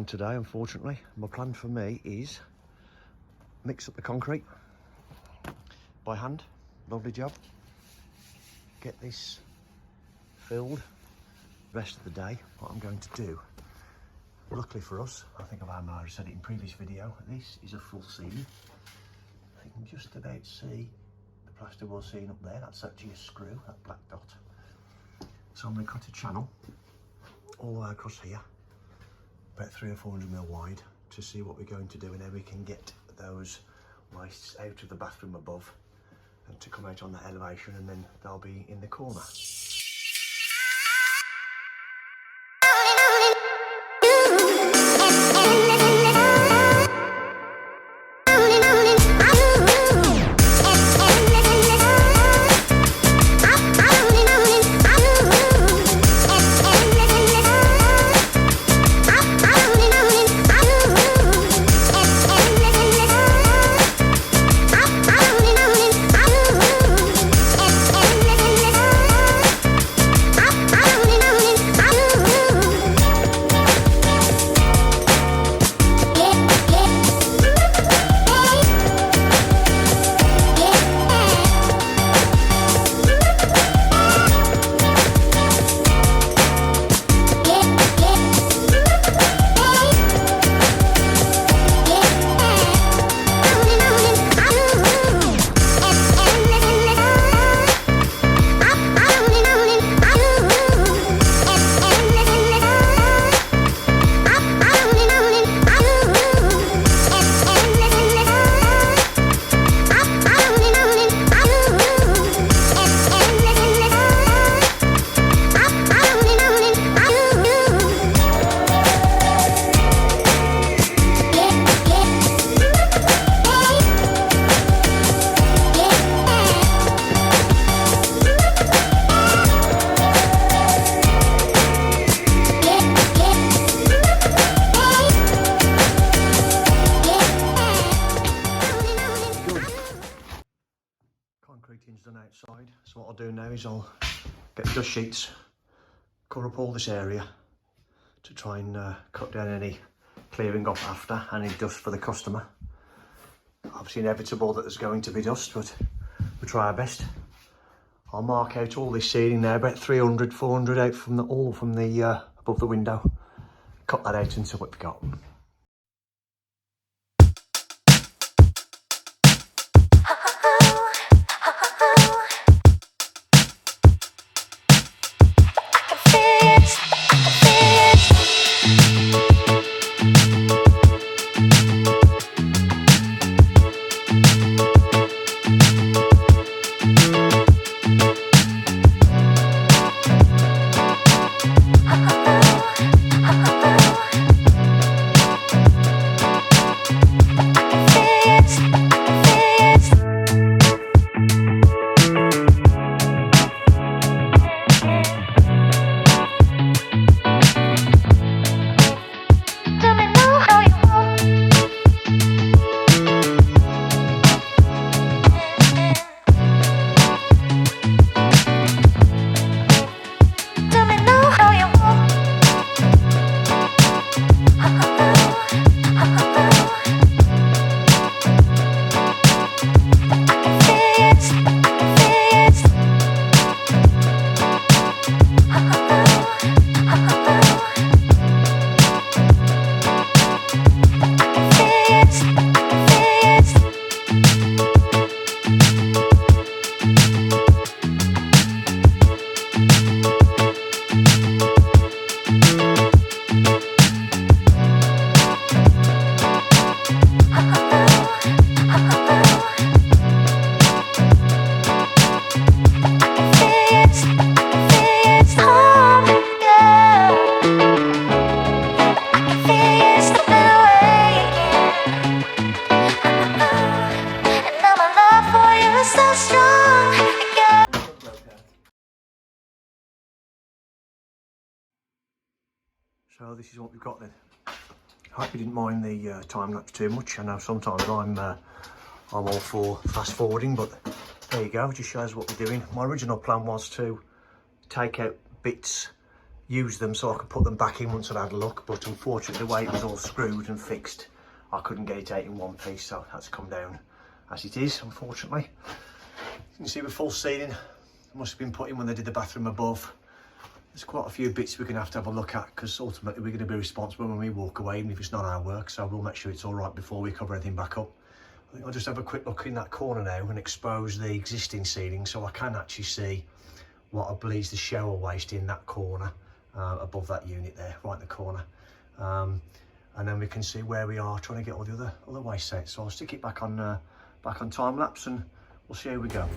Today, unfortunately, my plan for me is mix up the concrete by hand. Lovely job. Get this filled rest of the day. What I'm going to do, luckily for us, I think I might have said it in previous video, this is a full seam. You can just about see the plasterboard seam up there. That's actually a screw, that black dot. So I'm going to cut a channel all the way across here, about 300 or 400 mil wide, to see what we're going to do and how we can get those joists out of the bathroom above and to come out on that elevation, and then they'll be in the corner. Concreting's done outside, so what I'll do now is I'll get dust sheets, cover up all this area to try and cut down any clearing off after, any dust for the customer. Obviously inevitable that there's going to be dust, but we'll try our best. I'll mark out all this ceiling now, about 300, 400 out from the above the window. Cut that out and see what we've got. So this is what we've got then. I hope you didn't mind the time lapse too much. I know sometimes I'm all for fast forwarding, but there you go, just shows what we're doing. My original plan was to take out bits, use them so I could put them back in once I'd had a look, but unfortunately the way it was all screwed and fixed, I couldn't get it out in one piece, so that's come down as it is, unfortunately. You can see we're full ceiling. Must have been put in when they did the bathroom above. There's quite a few bits we're going to have a look at, because ultimately we're going to be responsible when we walk away, even if it's not our work, so we'll make sure it's all right before we cover everything back up. I think I'll just have a quick look in that corner now and expose the existing ceiling so I can actually see what I believe is the shower waste in that corner, above that unit there, right in the corner. And then we can see where we are trying to get all the other waste out. So I'll stick it back on time lapse and we'll see how we go.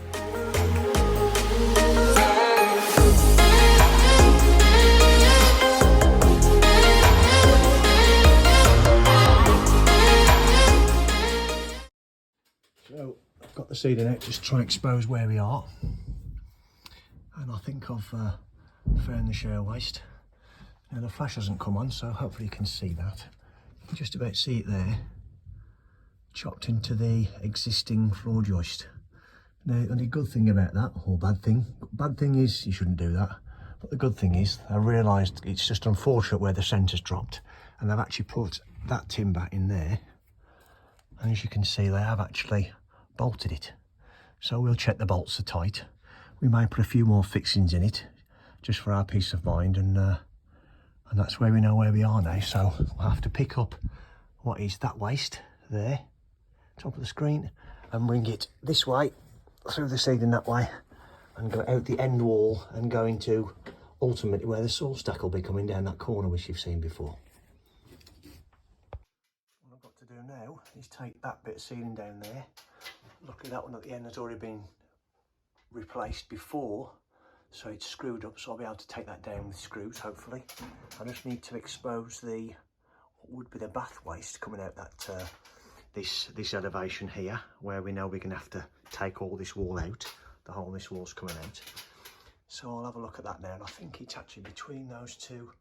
So I've got the ceiling out just to try and expose where we are, and I think I've found the shower waste. Now the flash hasn't come on, so hopefully you can see that. You can just about see it there, chopped into the existing floor joist. Now the good thing about that, or bad thing is you shouldn't do that, but the good thing is I realised it's just unfortunate where the centre's dropped, and I've actually put that timber in there, and as you can see they have actually bolted it. So we'll check the bolts are tight. We may put a few more fixings in it just for our peace of mind, and that's where we know where we are now. So we'll have to pick up what is that waste there, top of the screen, and bring it this way through the ceiling that way and go out the end wall and go into ultimately where the saw stack will be coming down that corner which you've seen before. What I've got to do now is take that bit of ceiling down there. Luckily that one at the end has already been replaced before, so it's screwed up, so I'll be able to take that down with screws hopefully. I just need to expose what would be the bath waste coming out that this elevation here, where we know we're going to have to take all this wall out. The whole of this wall's coming out, so I'll have a look at that now, and I think it's actually between those two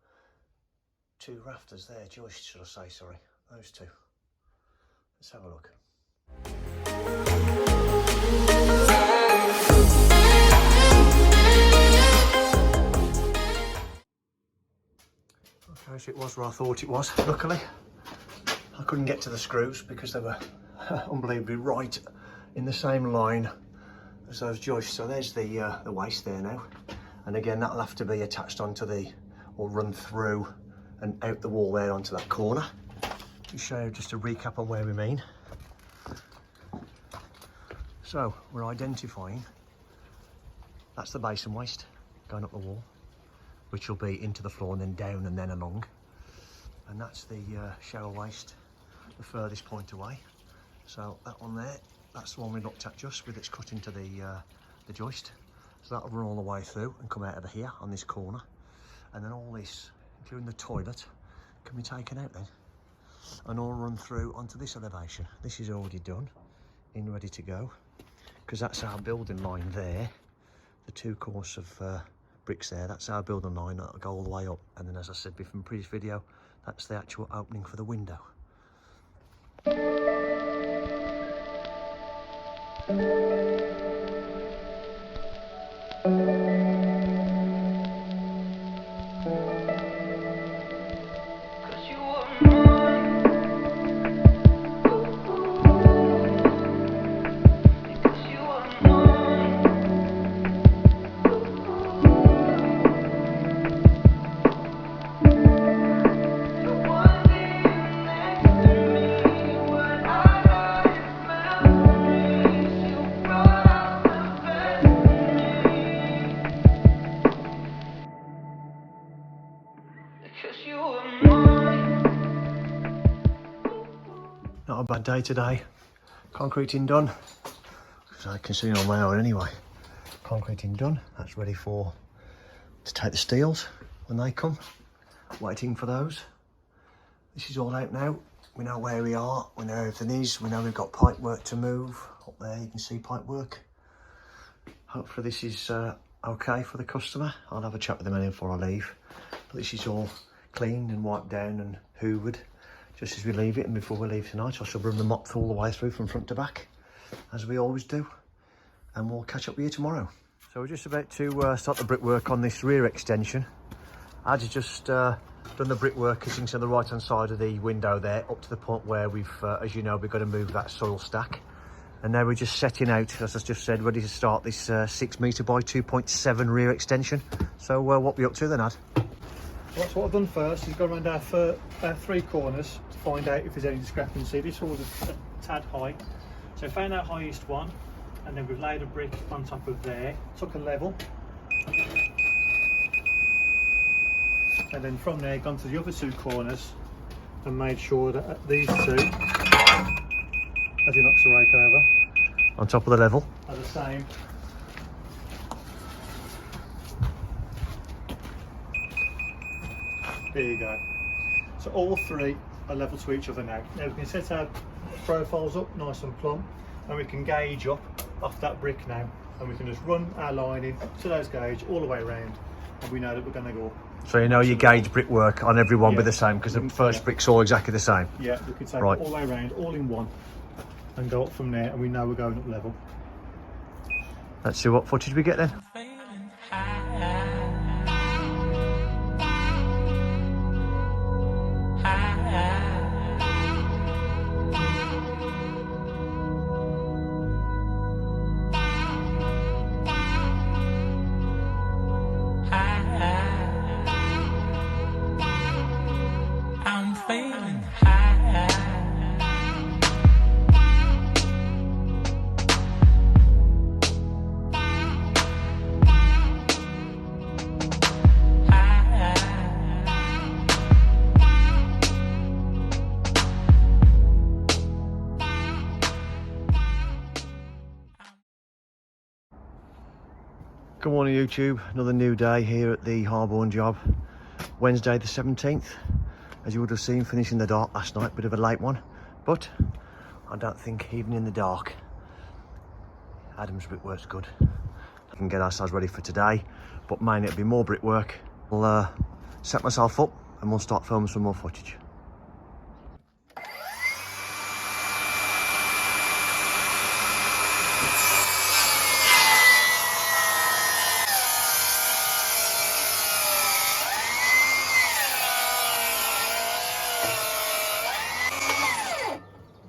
rafters there, joists should I say, sorry, those two. Let's have a look. Okay, so it was where I thought it was. Luckily I couldn't get to the screws because they were unbelievably right in the same line as those joists. So there's the waste there now, and again that'll have to be attached onto or run through and out the wall there onto that corner. To show you just a recap on where we mean. So we're identifying, that's the basin waste going up the wall, which will be into the floor and then down and then along. And that's the shower waste, the furthest point away. So that one there, that's the one we looked at just with its cut into the joist. So that'll run all the way through and come out of here on this corner. And then all this, including the toilet, can be taken out then and all run through onto this elevation. This is already done, in ready to go, because that's our building line there. The 2 course of bricks there, that's our building line, that'll go all the way up. And then, as I said before in the previous video, that's the actual opening for the window. Not a bad day today. Concreting done, because I can see it on my own anyway. Concreting done, that's ready to take the steels when they come. Waiting for those. This is all out now. We know where we are, we know everything is, we know we've got pipe work to move. Up there you can see pipe work. Hopefully this is okay for the customer. I'll have a chat with them anyway before I leave. But this is all cleaned and wiped down and hoovered just as we leave it, and before we leave tonight I shall run the mop all the way through from front to back, as we always do, and we'll catch up with you tomorrow. So we're just about to start the brickwork on this rear extension. I've just done the brickwork, as you can see on the right hand side of the window there, up to the point where we've, as you know, we've got to move that soil stack. And now we're just setting out, as I just said, ready to start this 6 metre by 2.7 rear extension. So what are we up to then, Ad? That's what I've done first, is go around our three corners to find out if there's any discrepancy. This was a tad high, so I found our highest one, and then we've laid a brick on top of there, took a level, and then from there gone to the other two corners and made sure that these two, as he knocks the rake over, on top of the level, are the same. There you go. So all three are level to each other now. Now we can set our profiles up nice and plumb, and we can gauge up off that brick now, and we can just run our lining to those gauge all the way around, and we know that we're going to go up. So you know your gauge brickwork on every one be the same, because the first brick's all exactly the same. Yeah, we can take it all the way around, all in one, and go up from there, and we know we're going up level. Let's see what footage we get then. Good morning YouTube, another new day here at the Harborne job. Wednesday the 17th, as you would have seen, finishing the dark last night, bit of a late one, but I don't think even in the dark Adam's brickwork's good. I can get ourselves ready for today, but mainly it'll be more brickwork. I'll set myself up and we'll start filming some more footage.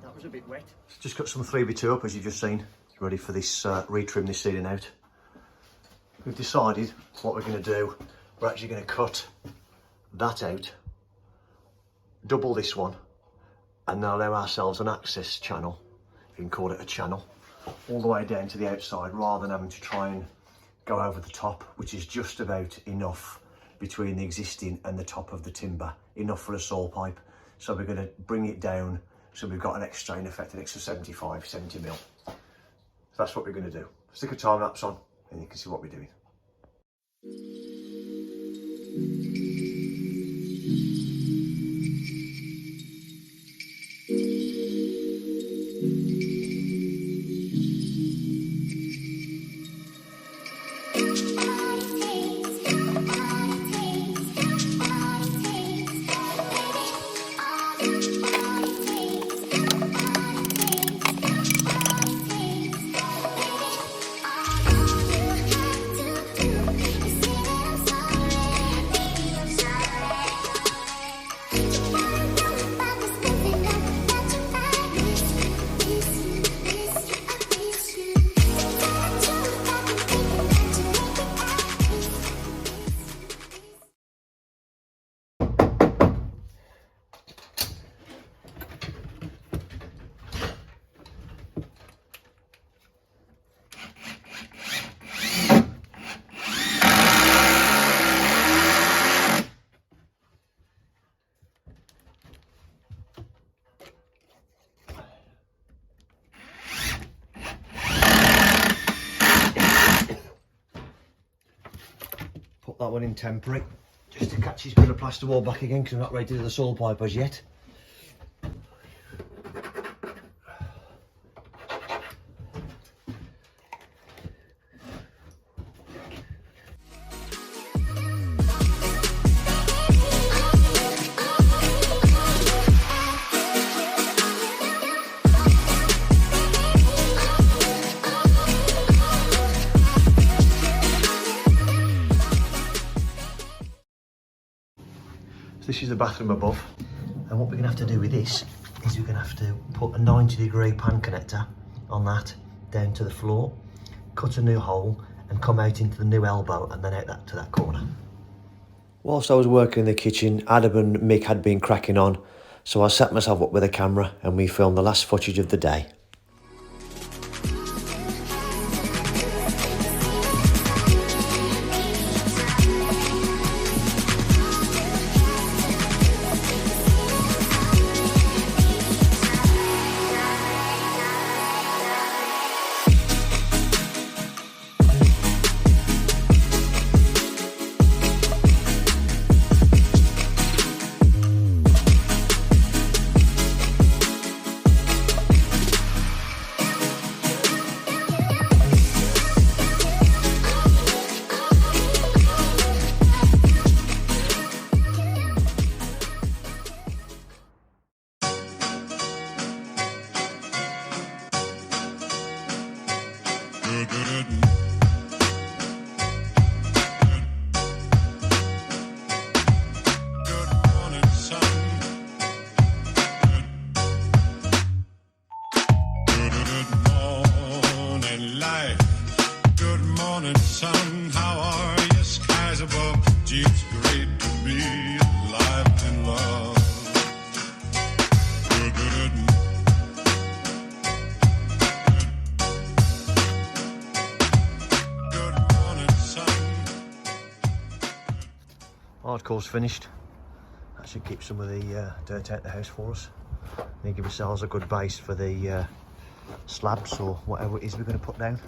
That was a bit wet. Just cut some 3x2 up, as you've just seen, ready for this retrim this ceiling out. We've decided what we're going to do. We're actually going to cut that out, double this one, and then allow ourselves an access channel, if you can call it a channel, all the way down to the outside, rather than having to try and go over the top, which is just about enough between the existing and the top of the timber, enough for a saw pipe. So we're going to bring it down so we've got an extra, in effect, an extra 75, 70 mil. So that's what we're going to do. Stick a time lapse on and you can see what we're doing. That one in temporary, just to catch his bit of plasterboard back again, because I'm not ready to do the saw pipe as yet. this is the bathroom above. And what we're gonna have to do with this is we're gonna have to put a 90-degree pan connector on that down to the floor, cut a new hole and come out into the new elbow and then out that to that corner. Whilst I was working in the kitchen, Adam and Mick had been cracking on, so I set myself up with a camera and we filmed the last footage of the day. Hardcore's finished. That should keep some of the dirt out the house for us. Then give ourselves a good base for the slabs or whatever it is we're going to put down.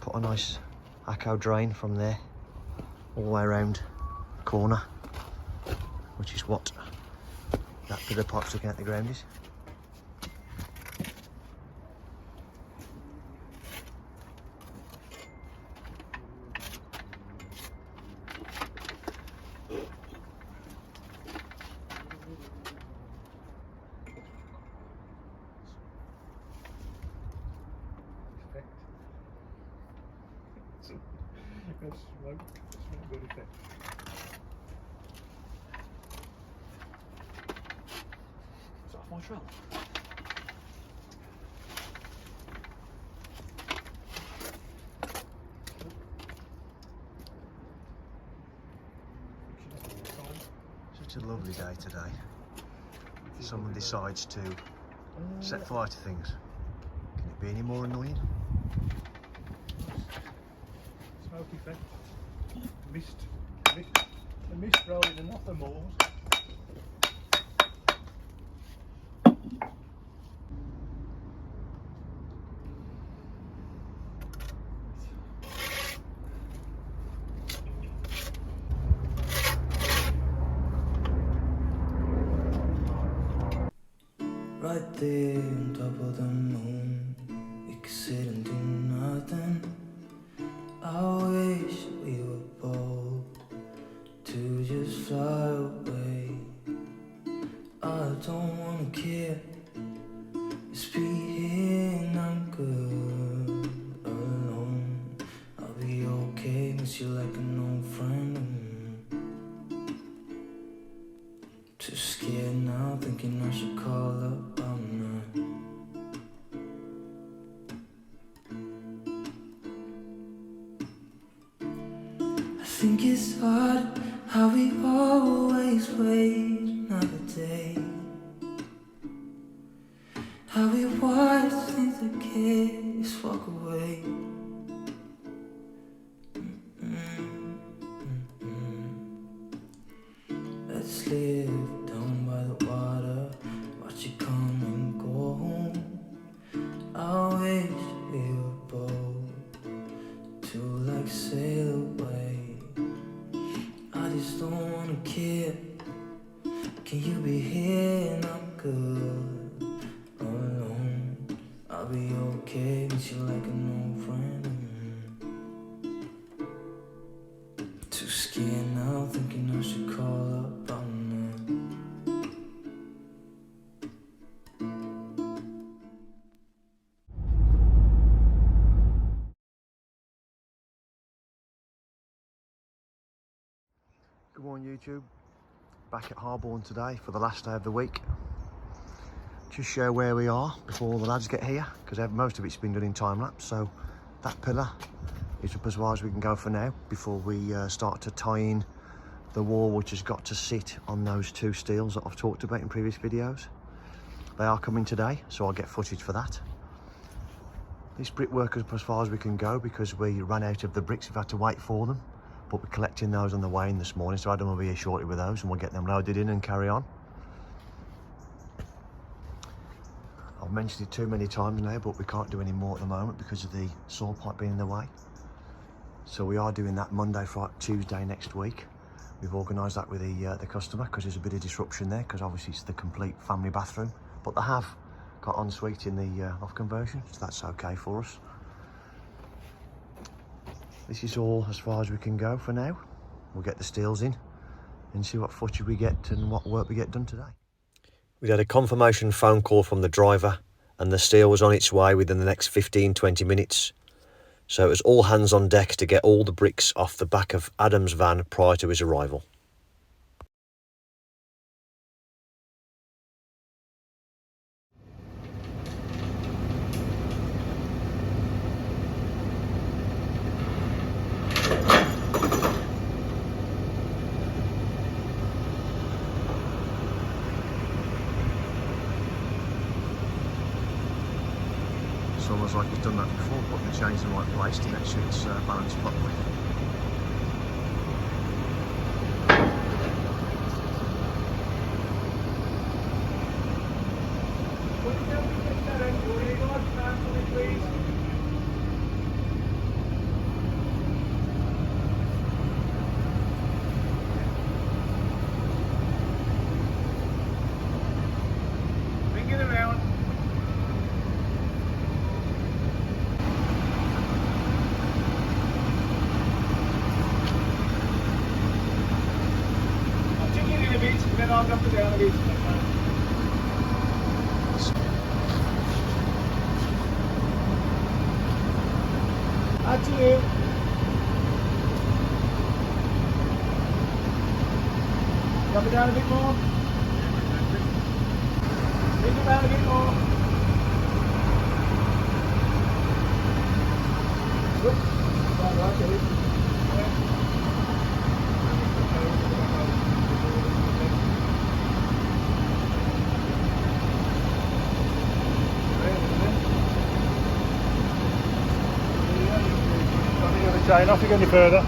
Put a nice acco drain from there all the way around the corner, which is what that bit of pipe looking at the ground is. That's not good effect. Is that off my trellis? Such a lovely day today. Someone decides to set fire to things. Can it be any more annoying? Smoke effect. The mist rolling and off the moors. Right there on top of the moon, we could sit and do nothing. I wish we were bold to just fly away. I don't wanna care, just be here and I'm good alone. I'll be okay, miss you like an old friend. Too scared now, thinking I should call up all night. I think it's hard how we always wait another day, how we watch things that can't just walk away. Let's live down by the water, watch it come and go home. I wish we were bold to like sail away. I just don't wanna care. Can you be here and I'm good alone? I'll be okay, miss you like an old friend. Too scared now, thinking I should call up all night. Good morning YouTube. Back at Harborne today for the last day of the week. Just show where we are before the lads get here, because most of it's been done in time lapse. So that pillar is up as far as we can go for now before we start to tie in the wall, which has got to sit on those two steels that I've talked about in previous videos. They are coming today, so I'll get footage for that. This brickwork is as far as we can go because we ran out of the bricks. We've had to wait for them, but we're collecting those on the way in this morning, so Adam will be here shortly with those and we'll get them loaded in and carry on. I've mentioned it too many times now, but we can't do any more at the moment because of the saw pipe being in the way. So we are doing that Monday, Friday, Tuesday next week. We've organised that with the customer because there's a bit of disruption there, because obviously it's the complete family bathroom, but they have got ensuite in the loft conversion, so that's okay for us. This is all as far as we can go for now. We'll get the steels in and see what footage we get and what work we get done today. We had a confirmation phone call from the driver and the steel was on its way within the next 15-20 minutes. So it was all hands on deck to get all the bricks off the back of Adam's van prior to his arrival. It's almost like he's done that before, putting the chains in the right place to make sure it's balanced properly. Bring it around. Then I'll drop it down a bit. Add to you. Drop it down a bit more. Bring it down a bit more. Good. Right, okay. Not to go any further.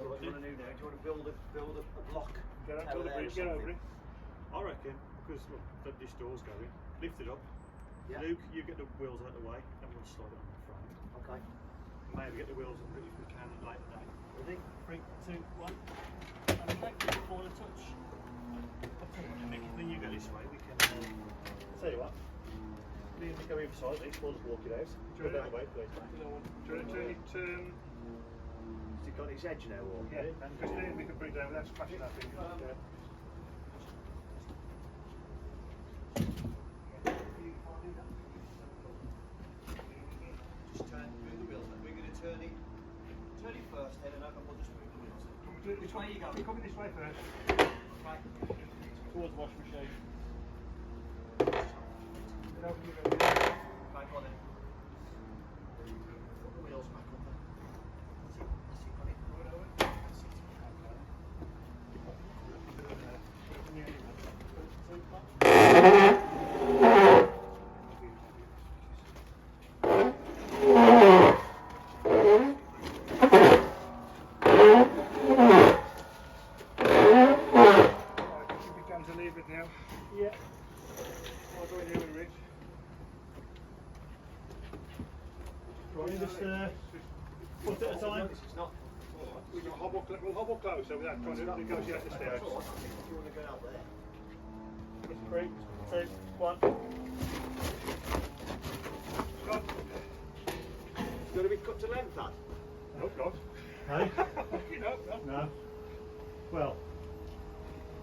What do you want to do now? Do you want to build a block? Get over it. I reckon, because look, this door's going, lift it up. Yeah. Luke, you get the wheels out of the way and we'll slide it on the front. Okay. Maybe get the wheels under it if we can later day. Ready? 3, 2, 1. And okay, before the touch. Then you go this way, we can tell you what. You can go either side, we'll just walk it out. Go that way, please. Do you want to turn it? Has it got its edge now? Or? Yeah, because then we can bring it down without smashing that thing. Just move the wheels, and we're going to turn it first, then, and we'll just move the wheels. Which way are you going? We're coming this way first. Right. Towards the washing machine. Back on it. Put the wheels back on there. That's it, got it. That's it. Yeah. I'll go in here with Rich. Right, just foot at a time. It's not. We can we'll hobble closer without trying to negotiate the stairs. If you want to go out there. 3, 2, 1. Stop. It's got to be cut to length, that. No, God. No? No. Well,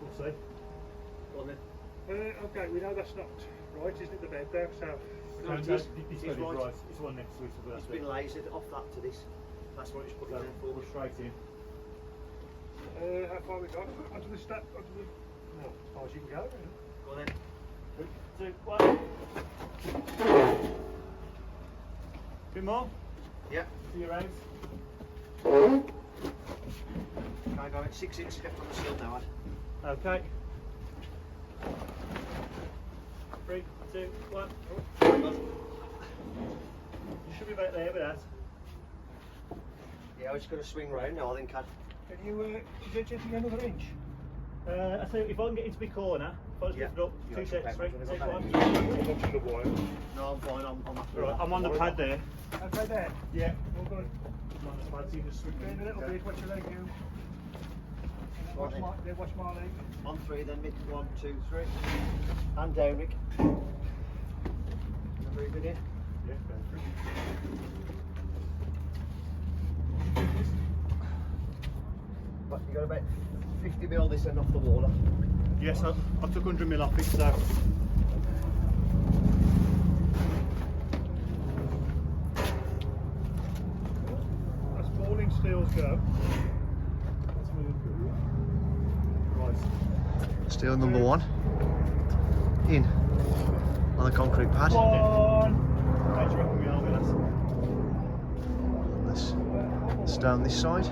we'll see. Go on then. Okay, we know that's not right, isn't it, the bed there? So, No, it is. It's right. It's one next to it. So It's been lasered off that to this. That's what it's put it down for. We're straight in. How far we got? Onto the step? Onto the... No, as far as you can go. Go on then. 3, 2, 1. Bit more? Yeah. To your eyes. I got it 6 inches left on the seal now, Ad. Okay. 3, 2, 1. You should be about there with that. Yeah, I was going to swing round now, I think, Ad. Can you, is it just another inch? I think if I can get into my corner, if I just lift it up, 2 seconds, 3, 2, 1. No, I'm fine, I'm happy. Right, I'm on the pad there. Okay there? Yeah. All good. I'm on the pad, so you just swing Bend a little bit, watch your leg do. Right then. Watch my leg. On 3 then, Mick. 1, 2, 3. And down, Mick. Very good in. Yeah, go through. But you got about 50 mil this end off the wall. Yes, I took 100 mil off it, so. As falling steels go. Right. Steel number 1. In. On the concrete pad. One. How do you reckon we are with us? Let's down this side.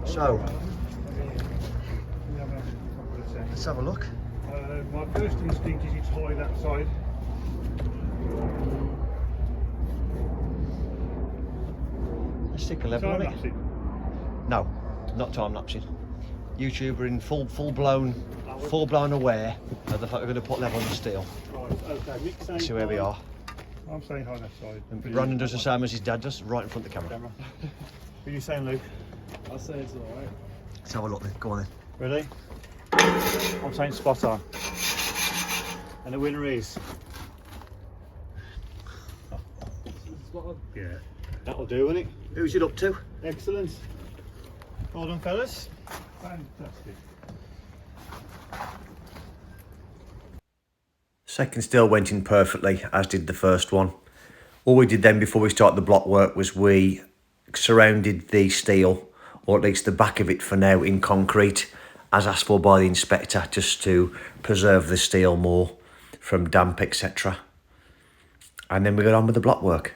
So, let's have a look. My first instinct is it's high that side. Let's stick a level on it. Time-lapsing. No, not time lapsing. YouTuber in full blown aware of the fact we're going to put level on the steel. Right, okay. Mick's saying See where we high. are. I'm saying high that side. And Brandon does the same as his dad does, right in front of the camera. What are you saying, Luke? I'll say it's alright. Let's have a look then. Go on then. Ready? I'm saying spot on. And the winner is. Yeah. That'll do, won't it? Who's it up to? Excellent. Well done, fellas. Fantastic. Second steel went in perfectly, as did the first one. All we did then before we started the block work was we surrounded the steel, or at least the back of it for now, in concrete, as asked for by the inspector, just to preserve the steel more from damp, etc. And then we got on with the block work.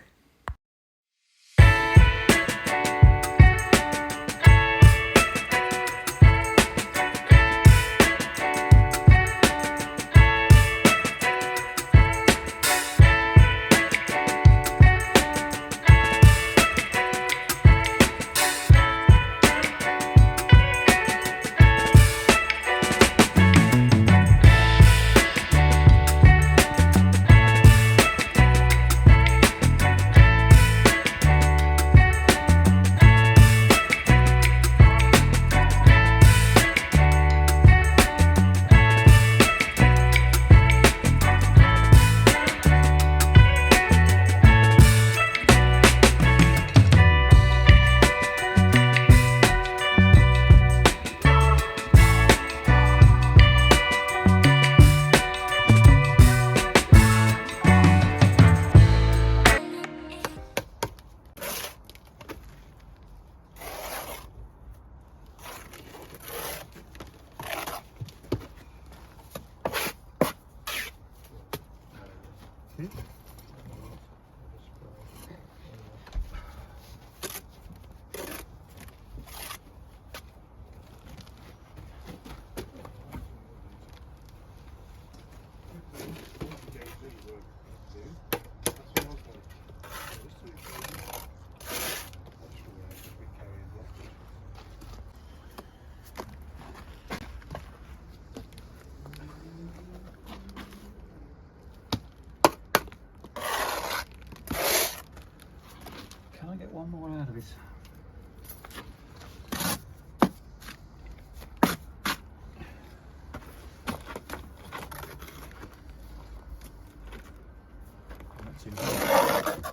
fitting.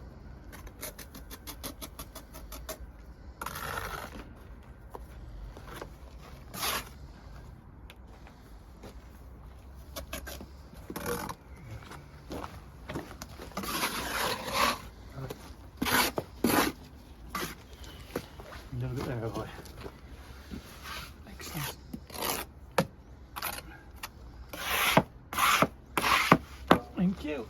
Never got there, have I? Excellent. Thank you.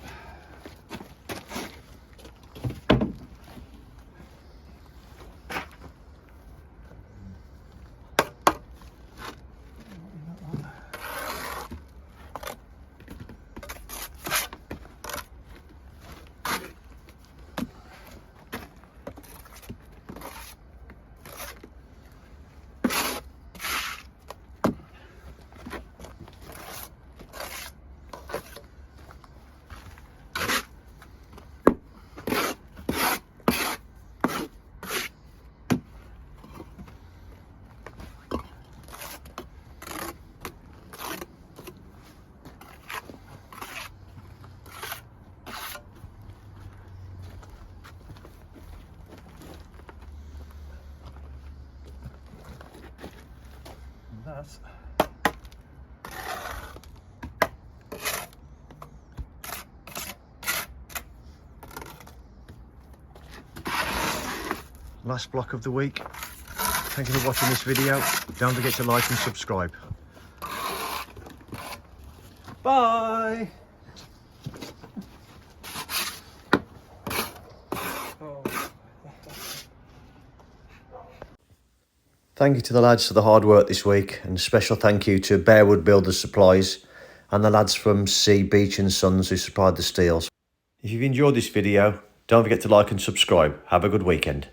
That's last block of the week. Thank you for watching this video. Don't forget to like and subscribe. Bye. Thank you to the lads for the hard work this week, and a special thank you to Bearwood Builders Supplies and the lads from C Beach and Sons who supplied the steels. If you've enjoyed this video, don't forget to like and subscribe. Have a good weekend.